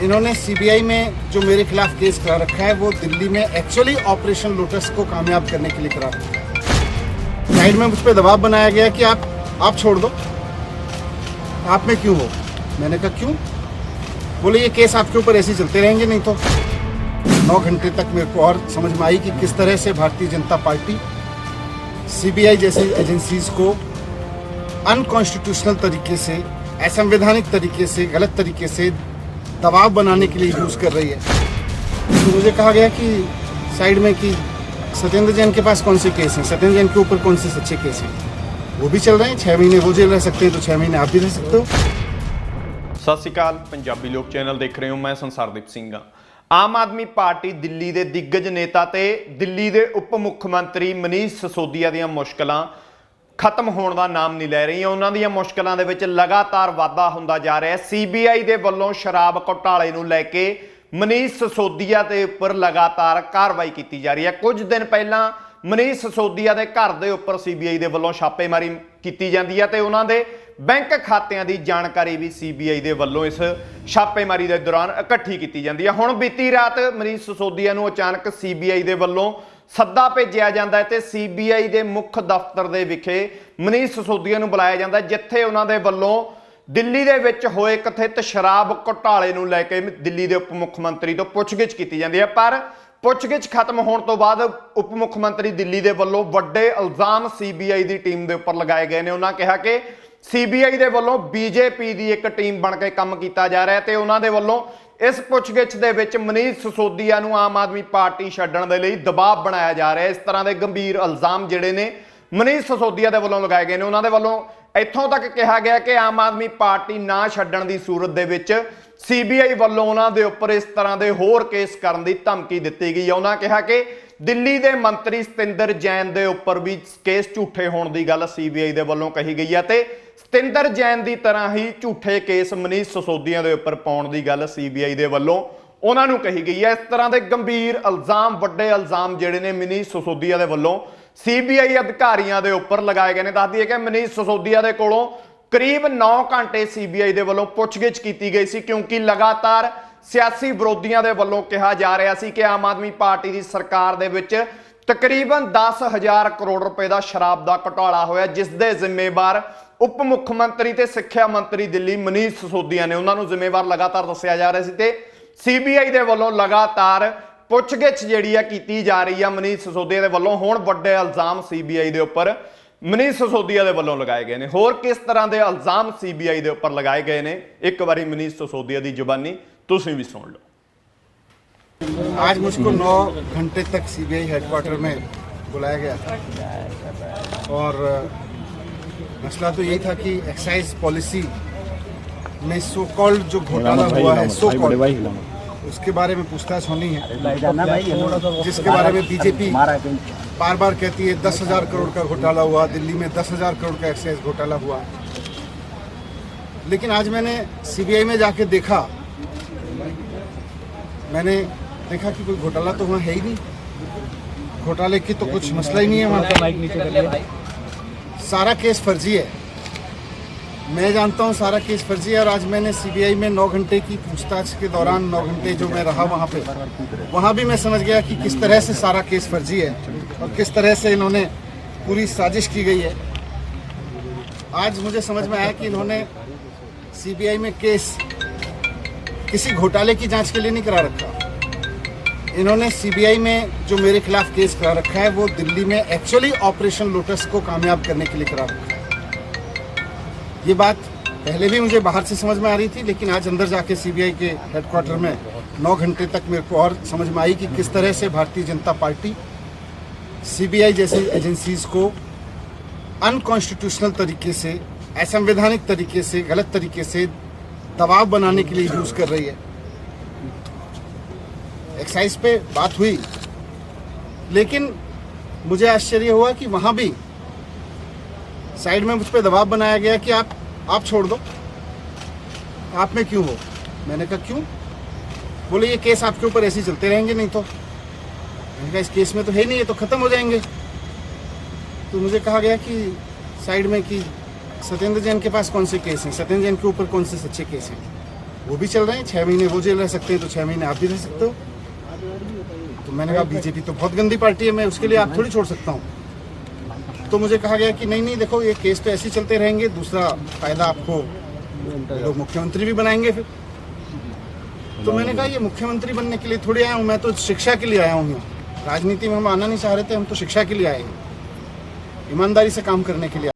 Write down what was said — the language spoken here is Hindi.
इन्होंने सीबीआई में जो मेरे खिलाफ केस करा रखा है वो दिल्ली में एक्चुअली ऑपरेशन लोटस को कामयाब करने के लिए करा रखा है। साइड में मुझ पर दबाव बनाया गया कि आप छोड़ दो, आप में क्यों हो। मैंने कहा क्यों? बोले ये केस आपके ऊपर ऐसे चलते रहेंगे, नहीं तो 9 घंटे तक मेरे को और समझ में आई कि किस तरह से भारतीय जनता पार्टी सीबीआई जैसी एजेंसीज को अनकॉन्स्टिट्यूशनल तरीके से, असंवैधानिक तरीके से, गलत तरीके से दबाव बनाने के लिए यूज़ कर रही है। तो मुझे कहा गया कि साइड में कि सत्येंद्र जैन के पास कौन से केस हैं, सत्येंद्र जैन के ऊपर कौन से सच्चे केस हैं, वो भी चल रहे हैं। 6 महीने वो जेल रह सकते हैं तो 6 महीने आप भी रह सकते हो। ਸਤਿ ਸ਼੍ਰੀ ਅਕਾਲ, ਪੰਜਾਬੀ ਲੋਕ ਚੈਨਲ ਦੇਖ ਰਹੇ ਹੋ। ਮੈਂ ਸੰਸਾਰਦੀਪ ਸਿੰਘ ਹਾਂ। ਆਮ ਆਦਮੀ ਪਾਰਟੀ ਦਿੱਲੀ ਦੇ ਦਿੱਗਜ ਨੇਤਾ ਤੇ ਦਿੱਲੀ ਦੇ ਉਪ ਮੁੱਖ ਮੰਤਰੀ ਮਨੀਸ਼ ਸਿਸੋਦੀਆ ਦੀਆਂ ਮੁਸ਼ਕਲਾਂ ਖਤਮ ਹੋਣ ਦਾ ਨਾਮ ਨਹੀਂ ਲੈ ਰਹੀਆਂ। ਉਹਨਾਂ ਦੀਆਂ ਮੁਸ਼ਕਲਾਂ ਦੇ ਵਿੱਚ ਲਗਾਤਾਰ ਵਾਧਾ ਹੁੰਦਾ ਜਾ ਰਿਹਾ ਹੈ। ਸੀਬੀਆਈ ਦੇ ਵੱਲੋਂ ਸ਼ਰਾਬ ਘੁਟਾਲੇ ਨੂੰ ਲੈ ਕੇ ਮਨੀਸ਼ ਸਿਸੋਦੀਆ ਦੇ ਉੱਪਰ ਲਗਾਤਾਰ ਕਾਰਵਾਈ ਕੀਤੀ ਜਾ ਰਹੀ ਹੈ। ਕੁਝ ਦਿਨ ਪਹਿਲਾਂ ਮਨੀਸ਼ ਸਿਸੋਦੀਆ ਦੇ ਘਰ ਦੇ ਉੱਪਰ ਸੀਬੀਆਈ ਦੇ ਵੱਲੋਂ ਛਾਪੇਮਾਰੀ ਕੀਤੀ ਜਾਂਦੀ ਹੈ ਤੇ ਉਹਨਾਂ ਦੇ बैंक खातियां की जानकारी भी सीबीआई के वलों इस छापेमारी के दौरान इकट्ठी की जाती है। हुण बीती रात मनीष सिसोदिया नूं अचानक सीबीआई के वलों सद्दा भेजिया जाता है तो सीबीआई के मुख दफ्तर के विखे मनीष सिसोदिया नूं बुलाया जाता है, जिथे उन्होंने वलों दिल्ली दे विच होए कथित शराब घोटाले नूं लैके दिल्ली के उप मुख मंत्री तो पुछगिछ की जाती है। पर पुछगिछ खत्म होने तो बाद उप मुख मंत्री दिल्ली के वलों वड्डे इल्जाम सीबीआई की टीम के उपर लगाए गए हैं। उन्होंने कहा कि सीबीआई के वलों बीजेपी की एक टीम बन के काम किया जा रहा है तो उन्होंने वलों इस पुछगिछ दे विच मनीष सिसोदिया नूं आम आदमी पार्टी छड्डण दे लई दबाव बनाया जा रहा है। इस तरह के गंभीर इल्जाम जिहड़े ने मनीष सिसोदिया के वलों लगाए गए हैं। उन्होंने वलों इत्थों तक कहा गया कि आम आदमी पार्टी ना छड्डण की सूरत दे विच सीबीआई वलों उन्होंने दे उपर इस तरह के होर केस करने की धमकी दी गई है। उन्होंने कहा कि दिल्ली के मंत्री सत्येंद्र जैन के उपर भी केस झूठे होने की गल सीबीआई के वलों कही गई है तो सत्येंद्र जैन की तरह ही झूठे केस मनीष सिसोदिया के उपर पाउण की गल सीबीआई के वलों उन्होंने कही गई है। इस तरह के गंभीर इल्जाम, वड्डे इल्जाम जिहड़े ने मनीष सिसोदिया के वलों सीबीआई अधिकारियों के उपर लगाए गए हैं। दस दिए कि मनीष सिसोदिया के कोलों करीब 9 घंटे सीबीआई के वलों पुछगिछ की गई सी, क्योंकि लगातार सियासी विरोधियों के वलों कहा जा रहा सी कि आम आदमी पार्टी की सरकार दे विच तकरीबन 10,000 करोड़ रुपए का शराब का घोटाला होया, जिस दे जिम्मेवार उप मुख मंत्री ते सिक्ख्या मंत्री दिल्ली मनीष सिसोदिया ने उन्होंने जिम्मेवार लगातार दस्सिया जा रहा है। सीबीआई के वलों लगातार पुछगिछ जिहड़ी है कीती जा रही है मनीष सिसोदिया के वलों। हुण वड्डे इल्जाम सीबीआई के उपर मनीष सिसोदिया के वलों लगाए गए हैं। होर किस तरह के इल्जाम सीबीआई के उपर लगाए गए हैं, एक बारी मनीष सिसोदिया की जुबानी तुसीं भी सुन लो। आज मुझको 9 घंटे तक सीबीआई हेडक्वार्टर में बुलाया गया था और मसला तो यही था कि एक्साइज पॉलिसी में सो कॉल्ड जो घोटाला हुआ है, सो कॉल्ड, उसके बारे में पूछताछ होनी है, जिसके बारे में बीजेपी बार बार कहती है 10,000 करोड़ का घोटाला हुआ, दिल्ली में 10,000 करोड़ का एक्साइज घोटाला हुआ। लेकिन आज मैंने सीबीआई में जाके देखा, मैंने देखा कि कोई घोटाला तो वहाँ है ही नहीं, घोटाले की तो कुछ मसला ही नहीं है वहाँ। सारा केस फर्जी है, मैं जानता हूँ सारा केस फर्जी है। और आज मैंने सीबीआई में 9 घंटे की पूछताछ के दौरान 9 घंटे जो मैं रहा वहाँ पे, वहाँ भी मैं समझ गया कि किस तरह से सारा केस फर्जी है और किस तरह से इन्होंने पूरी साजिश की गई है। आज मुझे समझ में आया कि इन्होंने सीबीआई में केस किसी घोटाले की जांच के लिए नहीं करा रखा। इन्होंने सीबीआई में जो मेरे खिलाफ केस करा रखा है वो दिल्ली में एक्चुअली ऑपरेशन लोटस को कामयाब करने के लिए करा रखा है। ये बात पहले भी मुझे बाहर से समझ में आ रही थी, लेकिन आज अंदर जाके सीबीआई के हेडक्वार्टर में 9 घंटे तक मेरे को और समझ में आई कि किस तरह से भारतीय जनता पार्टी सीबीआई जैसी एजेंसीज को अनकॉन्स्टिट्यूशनल तरीके से, असंवैधानिक तरीके से, गलत तरीके से दबाव बनाने के लिए यूज़ कर रही है। एक्साइज पे बात हुई, लेकिन मुझे आश्चर्य हुआ कि वहाँ भी साइड में मुझ पर दबाव बनाया गया कि आप छोड़ दो, आप में क्यों हो। मैंने कहा क्यों? बोले ये केस आपके ऊपर ऐसे ही चलते रहेंगे, नहीं तो। मैंने कहा इस केस में तो है नहीं, ये तो ख़त्म हो जाएंगे। तो मुझे कहा गया कि साइड में कि सत्येंद्र जैन के पास कौन से केस हैं, सत्येंद्र जैन के ऊपर कौन से सच्चे केस हैं, वो भी चल रहे हैं। 6 महीने वो जेल रह सकते हैं तो 6 महीने आप भी रह सकते हो। तो मैंने कहा बीजेपी तो बहुत गंदी पार्टी है, मैं उसके लिए आप थोड़ी छोड़ सकता हूँ। तो मुझे कहा गया कि नहीं नहीं देखो ये केस तो ऐसे ही चलते रहेंगे, दूसरा फायदा आपको लोग मुख्यमंत्री भी बनाएंगे फिर। तो मैंने कहा ये मुख्यमंत्री बनने के लिए थोड़ी आया हूँ, मैं तो शिक्षा के लिए आया हूँ। राजनीति में हम आना नहीं चाह रहे थे, हम तो शिक्षा के लिए आए हैं, ईमानदारी से काम करने के लिए।